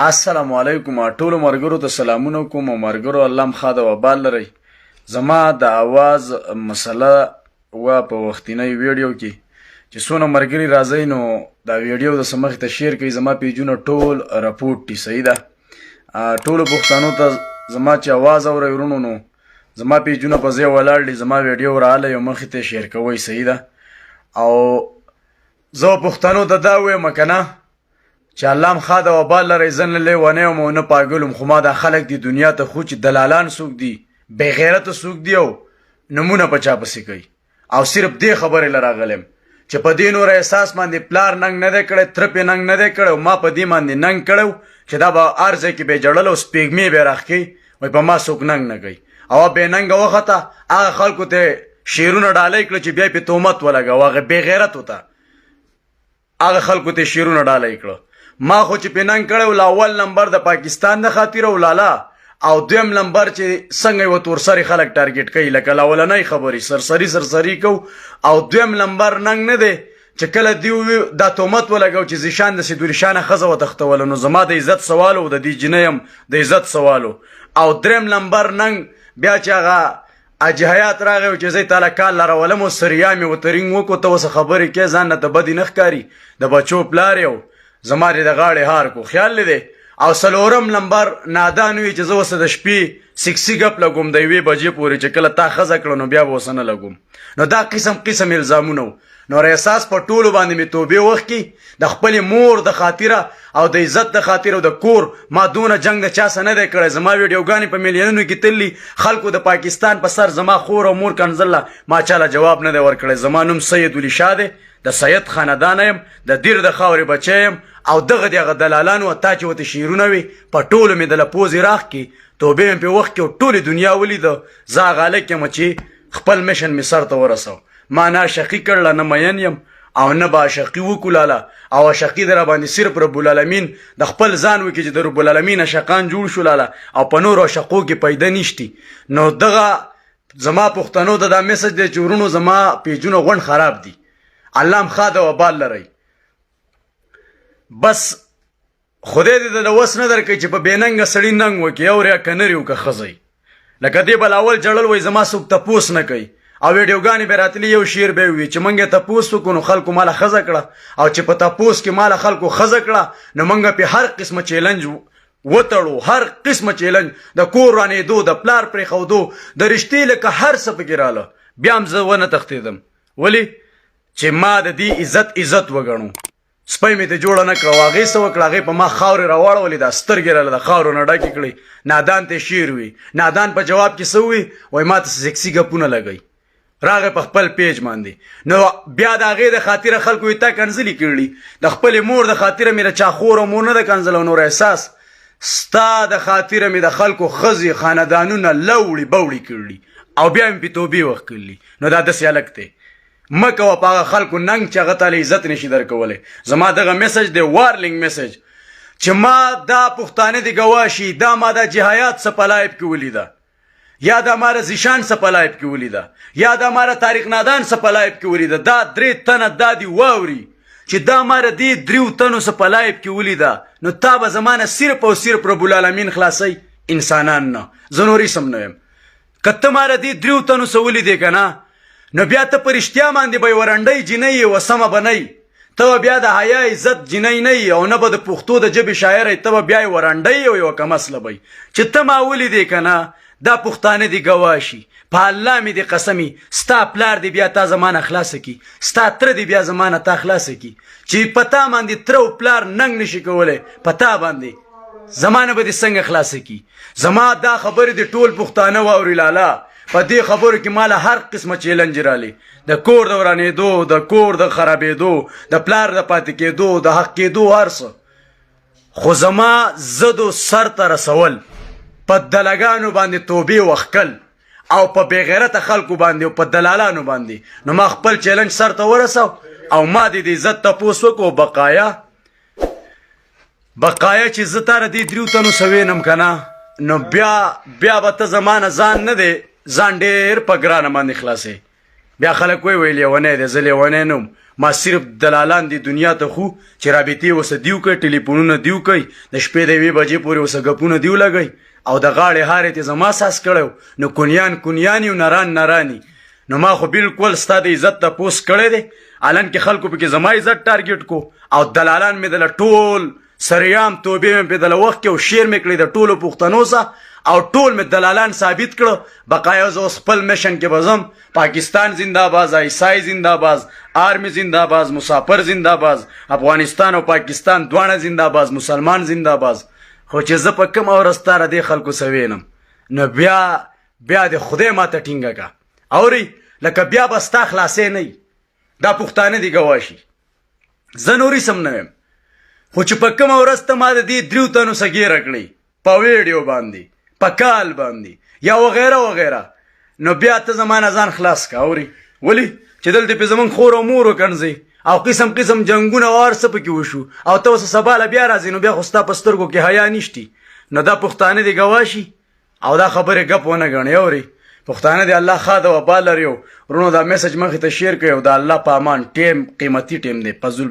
السلام علیکم ټولو مرګرو ته سلامونه کوم مرګرو الله مخا د وبال لري زما د आवाज مسله و په وختینی ویډیو کې چې څونه مرګري راځي نو دا ویډیو د سمخ ته شیر کوي زما پیجونه ټول راپورټ ټي صحیح ده ټولو پښتنو ته زما چې आवाज اوري ورونو نو زما پیجونه په ځای ولاړ دي زما ویډیو رااله یو مخ ته شیر کوي صحیح ده او زه پښتنو ته دا وایم کنه چې الله مخا د وبال لري زن له ونه مو نه پاګلم خو ما د خلک دی دنیا ته خو چې دلالان سوق دي بے غیرت سوق دی او نمونه پچا پسې کوي او صرف دې خبره لراغلم چې په دین اور احساس باندې پلار ننګ نه دی کړی تر په ننګ نه دی کړی ما په دې باندې ننګ کړو چې دا به ارزه کې به جړل او سپېګمې به راخی وای په ما سوق ننګ نه کوي او به ننګ وخته هغه خلکو ته شیرونه ډالای کړ چې بیا په تهمت ولګا واغه بے غیرت وته هغه خلکو ته شیرونه ډالای کړ ما خو چې پیننګ کړو اول نمبر د پاکستان د خاطر ولاله او دویم نمبر چې څنګه و تور سری خلک ټارګټ کوي لکه لاولنۍ خبري سرسری کو او دویم نمبر ننګ نه دی چې کله دیو د تومت ولګو چې زیشان د سیدول شان خزه و تختول نو زما د عزت سوال او د دې جنیم د عزت سوالو او دریم نمبر ننګ بیا چې هغه اجهیات راغی چې زی تعالی کال لرولم سریامي و ترنګ وکړو ته وس خبرې کې ځان ته بدی نخکاری د بچو پلار یو زماره د غاړې هار کو خیال لري او سلورم نمبر نادان وی چې زه وسه د شپې سکسي غپ لګوم د وی بجې پورې چې کله تا خزه کړو نو بیا وسنه لګوم نو دا قسم الزامونه نو احساس په ټولو باندې می توبه وکي د خپل مور د خاطره او د عزت د خاطره او د کور ما دونه جنگ د چا سره نه کړی زما ویډیوګانی په میلیونونو کې تللی خلکو د پاکستان په سر زما خور او مور کنزله ما چاله جواب نه دی ورکړی زما نوم سید ولی شاه دی د سید خاندان یم د دیر د خاورې بچی یم او دغه دلالانو تا چې وته شیرونه وي په ټولو مې د لپوزې راخ کې توبه مې په وخت کې ټولې دنیا ولیده زه هغه هلک یم چې خپل میشن مې سر ته ورسو ما نه عاشقي کړله نه مین یم او نه به عاشقي وکولاله او عاشقي در باندې صرف رب العالمین د خپل ځان وکړي چې د رب العالمین عاشقان جوړ شولاله او په نورو عاشقو کې پیدا نشتی نو دغه زما پښتنو ته دا میسج دی چې ورونو زما پیجونه غون خراب دي الله مخا د وبال لري بس خدای دې د وس نه درکړي چې په بیننګ سړی ننګ وکي او ریا کنریو که خزي لکه دې بل اول جړل وای زما څوک تپوس نه کوي او ویډیوګانی به راتلی یو شیر به وي چې منګه تپوس وکړو خلکو مال خزه کړه او چې په تپوس کې مال خلکو خزه کړه نو منګه په هر قسمه چیلنج وتړو هر قسمه چیلنج د کور رانې دو د پلار پرې خو دو د رښتې لکه هر څه پکراله بیا هم زه ونه تختیدم ولی چې ما د دې عزت وګڼو سپی مې ته جوړه نه کړه هغې څه وکړه هغې په ما خاورې راواړولې دا سترګې راله د خاورو نه ډکې کړې نادان ته شیر وي نادان په جواب کې څه وي وایي ما ته سکسي ګپونه لګوي راغی په خپل پیج باندې نو بیا د هغې د خاطره خلکو یې تا کنځلې کړي د خپلې مور د خاطره مې د چا خور او مور نه ده کنځله نور احساس ستا د خاطره مې د خلکو ښځې خاندانونه لوړې بوړې کړي او بیا مې پې توبې وکړلي نو دا داسې هلک دی مکه و پاغه خلکو ننګ چې هغه تعالی عزت نشي درکولی زما دغه میسج دی وارننګ میسج چې ما دا پښتانه دی ګواشي دا ما دا جهایات څه په لایب کې ولیده یا دا ماره زیشان څه په لایب کې ولیده یا دا ماره تاریخ نادان څه په لایب کې ولیده دا درې تنه دا دی واوري چې دا ماره دې دریو تنو څه په لایب کې ولیده نو تا به زمانه صرف او صرف رب العالمین خلاصي انسانان نه زه نور اسم نه یم که ته ماره دې دریو تنو څه ولیدې که نه نو بیا ته په رښتیا باندې به ورنډۍ جینۍ و سمه به نه ته بیا د حیا عزت جینۍ نه او نه به د پښتو د ژبې شاعر ته به بیا ورنډۍ او یوه کمسله به چې ته ما ولیدې که نه دا پښتانه دي ګواشي په الله مې دې قسمي ستا پلار دی بیا تا زمانه خلاصه کی ستا تره دی بیا زمانه تا خلاصه کی چې په تا باندې تره او پلار ننګ نشي کولی په تا باندې زمانه به دې څنګه خلاصه کی زما دا خبرې د ټول پښتانه واوري لاله په دې خبرو کې مالا هر قسمه چیلنج رالی د کور د ورانېدو د کور د خرابېدو د پلار د پاتې کېدو د حق کېدو هر څه خو زما زدو سر ته رسول په دلګانو باندې توبې وښکل او په بېغیرته خلکو باندې او په دلالانو باندې نو ما خپل چیلنج سر ته ورسو او ما د عزت تپوس وکړو بقایا چې زه تاره دې دریو تنو څه وینم که نه نو بیا به ته زمانه ځان نه دی ځان ډېر په ګرانه باندې خلاصې بیا خلک وی لیونی دی زه لیونی نه ما صرف دلالان دی دنیا ته خو چې رابطې وسه دیو کوي، ټلیفونونه دیو کوي، د شپې د 1 بجې پورې وسه ګپونه دیو لګوي او د غاړې هارې ته زما ساس کړی نو کنیان یو نران نرانی. نو ما خو بالکل ستا د عزت تپوس کړی دی، الان کې خلکو پکې زما عزت ټارګېټ کو او دلالان مې دله ټول سریام توبې مې په دله وخت کې او شعر مې کړی د ټولو پښتنو سه او ټول مې دلالان ثابت کړه. بقایا زه اوس خپل میشن کې بزم. پاکستان زنده‌باد، عیسائی زنده‌باد، آرمی زنده‌باد، مسافر زنده‌باد، افغانستان او پاکستان دواړه زنده‌باد، مسلمان زنده‌باد. خو چې زه په کوم ورځ تاره دې خلکو څه وینم نو بیا د خدای ماته ټینګه کا اوري لکه بیا به ستا خلاصې نه وي. دا پښتانه دي ګواه شي، زه نورې سم نه ویم. خو چې په کومه ورځ ته ما د دې 3 تنو څه ګیره کړې په ویډیو باندې، په کال باندې یا وغیره وغیره، نو بیا ته زما نه ځان خلاص کا. اوري ولې چې دلته پې زمونږ خور او مور وکنځئ او قسم قسم جنګونه وار څه پکې وشو او ته اوس سبا له بیا راځې نو بیا خو ستا په سترګو کې حیا نشتي. نو دا پښتانه دي ګواه شي او دا خبرې ګپ ونه ګڼئ. اوري پښتانه دي الله ښه د وبا لري. ورونو دا میسج مخې ته شیر کړئ او د الله په امان. ټیم قیمتي ټیم دی. فضل